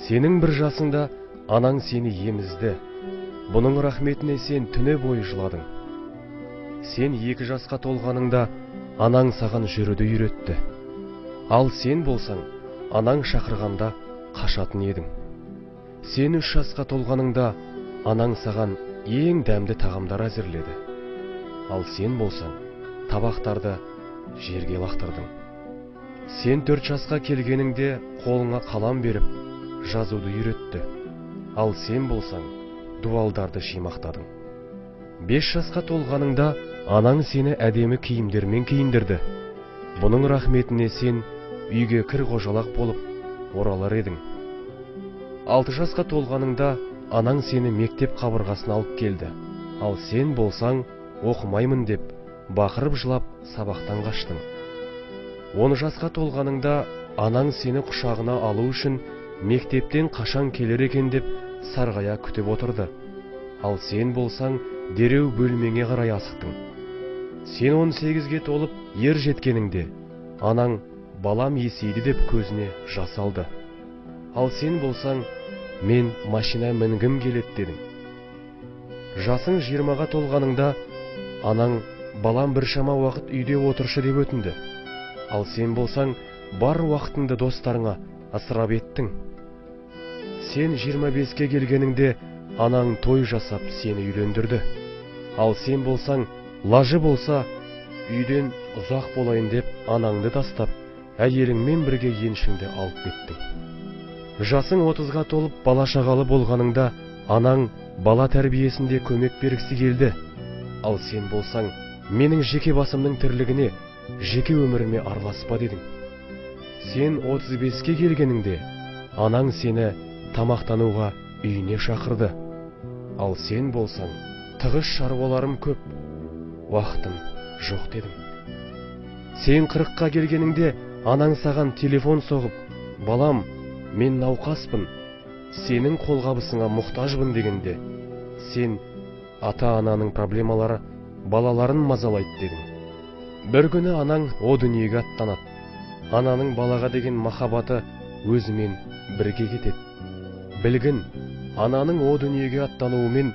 Сенің бір жасыңда анаң сені емізді. Бұның рахметіне сен түні бойы жыладың. Сен 2 жасқа толғаныңда анаң саған жүруді үйретті. Ал сен болсаң, анаң шақырғанда қашатын едің. Сен 3 жасқа толғаныңда анаң саған ең дәмді тағамдар әзірледі. Ал сен болсаң, табақтарды жерге лақтырдың. Сен 4 жасқа келгеніңде қолыңа қалам беріп, жазуды үйретті. Ал сен болсаң, дуалдарды шимақтадың. 5 жасқа толғаныңда анаң сені әдемі киімдермен киіндірді. Бұның рахметіне сен үйге кір-қожалақ болып оралар едің. 6 жасқа толғаныңда анаң сені мектеп қабырғасына алып келді. Ал сен болсаң, оқымаймын деп, бақырып жылап сабақтан қаштың. 10 жасқа толғаныңда анаң сені құшағына алу үшін мектептен қашан келер екен деп сарғая күтіп отырды. Ал сен болсаң, дереу бөлмеңе қарай асықтың. Сен 18-ге толып ер жеткеніңде анаң балам есейді деп көзіне жас алды. Ал сен болсаң, мен машина мінгім келеді дедің. Жасың 20-ға толғаныңда анаң балам біршама уақыт үйде отыршы деп өтінді. Ал сен болсаң, бар уақытыңды достарыңа ысырап еттің. Сен 25-ке келгеніңде анаң той жасап сені үйлендірді. Ал сен болсаң, лажы болса, үйден ұзақ болайын деп анаңды тастап, әйеліңмен бірге еншіңді алып кеттің. Жасың 30-ға толып бала шағалы болғаныңда анаң бала тәрбиесінде көмек бергісі келді. Ал сен болсаң, менің жеке басымның тірлігіне, жеке өміріме араласпа дедің. Сен 35-ке келгеніңде анаң сені тамақтануға үйіне шақырды. Ал сен болсаң, тығыз шаруаларым көп, уақытым жоқ дедің. Сен 40-қа келгеніңде анаң саған телефон соғып, балам, мен науқаспын, сенің қолғабысыңа мұқтажбын дегенде, сен ата-ананың проблемалары балаларын мазалайды дедің. Бір күні анаң о дүниеге аттанады. Ананың балаға деген махаббаты өзімен бірге кетеді. Білгін, ананың о дүниеге аттануымен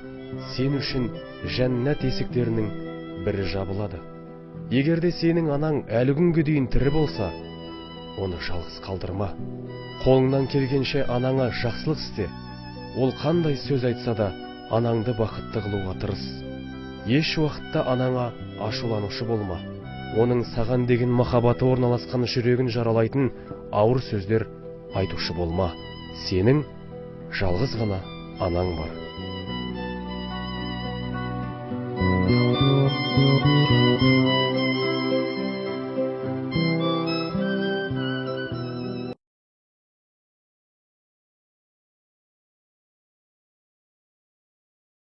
сен үшін жәннат есіктерінің бірі жабылады. Егерде сенің анаң әлі күнге дейін тірі болса, оны жалғыз қалдырма. Қолыңнан келгенше анаңа жақсылық істе. Ол қандай сөз айтса да, анаңды бақытты қылуға тырыс. Еш уақытта анаңа ашуланушы болма. Оның саған деген махаббаты орналасқан жүрегін жаралайтын ауыр сөздер айтушы болма. Сенің жалғыз ғана анаң бар.